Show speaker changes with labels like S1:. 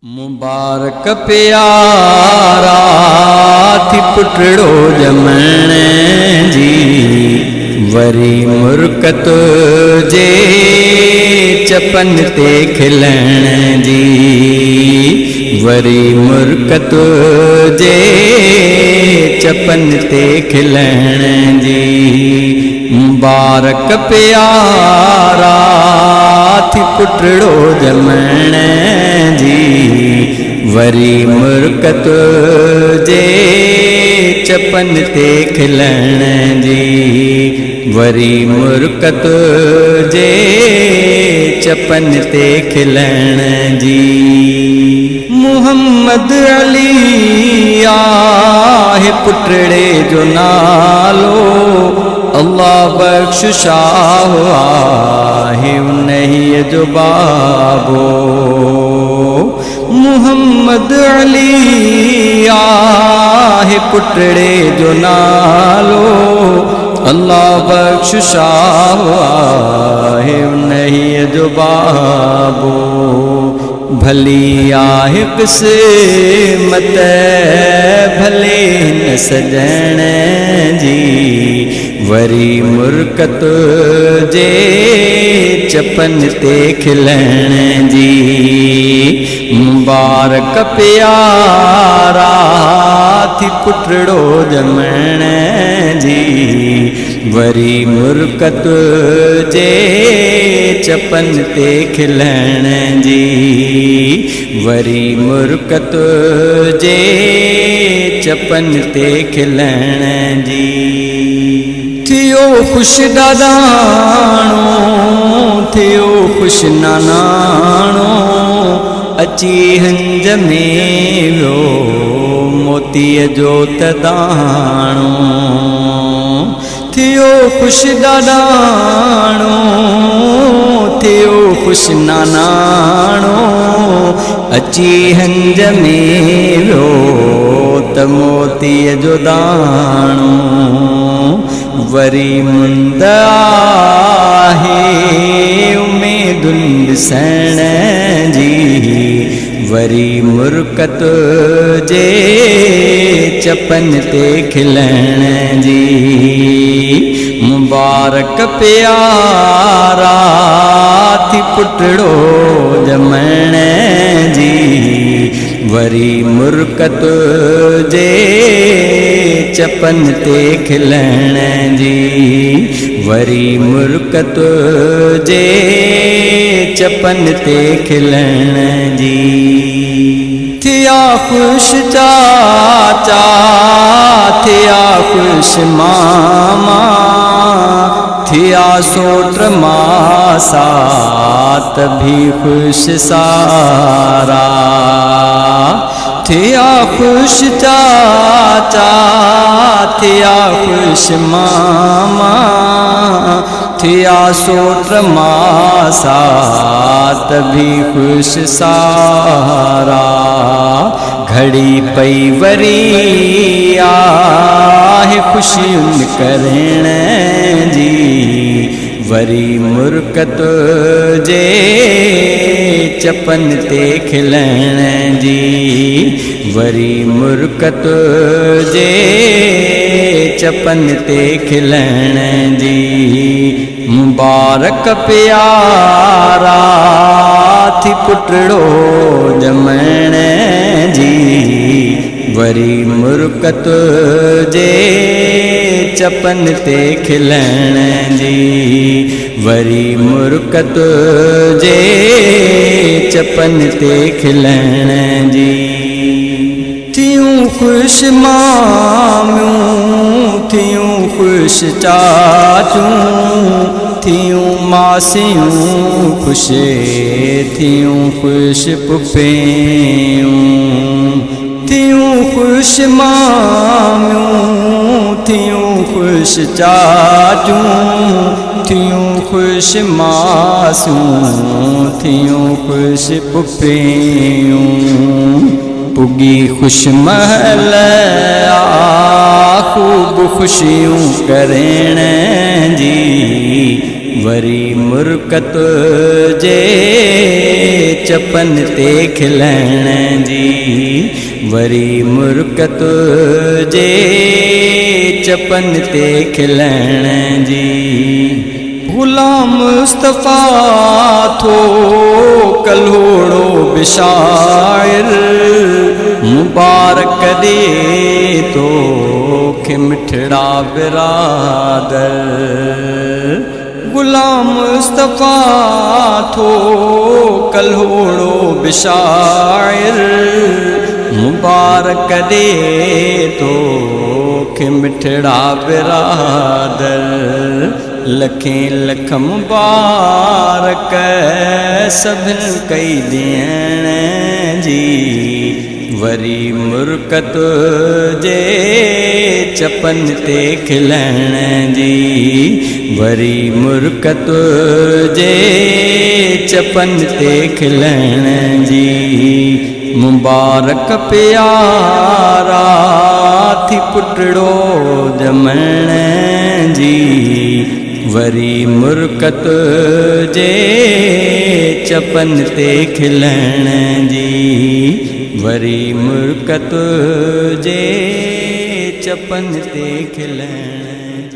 S1: मुबारक प्यारा थी पुटड़ो जमण जी, वरी मुर्कत जे चपन ते खिलण जी, वरी मुर्कत जे चपन ते खिलण जी। मुबारक प्यारा थी पुटड़ो जमण जी, वरी मुर्कत जे चपन ते खिलण जी, वरी मुर्कत जे चपन ते खिलण जी। मुहम्मद अली आहे पुटड़े जो नालो, अल्लाह बख्शिशाह आहे उन्हीअ जो बाबो। मुहम्मद अली आहे पुटड़े जो नालो, अल्लाह बख्शिशाह आहे उन्हीअ जो बाबो। भली आहे क़िस्मत भले न सजण जी, वरी मुर्कत जे चपन ते खिलण जी। मुबारक प्यारा थी पुटड़ो जमण जी, वरी मुर्कत जे चपन ते खिलण जी, वरी मुर्कत जे चपन ते खिलण जी। थियो खुश दादाणो थियो खुश नानाणो, अची हंज में वियो मोतीअ जो तदाणो। थियो खुश दादाणो थियो खुश नानाणो, अची हंज में वियो त मोतीअ जो दाणो। वरी मुंद आहे उमेदुनि ॾिसण जी, वरी मुर्कत जे चपन ते खिलण जी। मुबारक प्यारा थी पुटड़ो जमण जी, वरी मुर्कत जे चपन ते खिलण जी, वरी मुर्कत जे चपन ते खिलण जी। थिया खुश चाचा थिया खुश मामा, थिया सोट मासा तभी खुश सारा। थिया खुश चाचा थिया खुश मामा, थिया सोट मासा तभी खुश सारा। घड़ी पई वरी आहे खुशियुनि करण जी, वरी मुर्कत जे चपन ते खिलण जी, वरी मुर्कत जे चपन ते खिलण जी। मुबारक प्यारा थी पुटड़ो जमण जी, वरी मुर्कत जे चपन ते खिलण जी, वरी मुर्कत जे चपन ते खिलण जी। थियूं खुश मामियूं थियूं खुश चाचूं, थियूं मासियूं खुश थियूं खुश पुफियूं। थियूं खुश मामियूं थियूं खुश चाचूं, थियूं खुश मासूं थियूं खुश पुफियूं। पुगी खुश महल ख़ूब खुशियूं करण जी, वरी मुरकत जे चपन ते खिलण जी, वरी मुरकत जे चपन ते खिलण जी। गुलाम मुस्तफ़ा थो कल्होड़ो बिशाइर, मुबारक दे तो खे मिठड़ा बिरादर। गुलाम मुस्तफ़ा थो कल्होड़ो बिशाइर, मुबारक दे तो खे मिठड़ा बिरादर। लखें लख मुबारक सभिनि कई ॾियण जी, वरी मुरकत जे चपन ते खिलण जी, वरी मुरकत जे चपन ते खिलण जी। मुबारक प्यारा थी पुटड़ो ॼमण जी, वरी मुरकत जे चपन ते खिलण जी, वरी मुरकत जे चपन ते खिलण।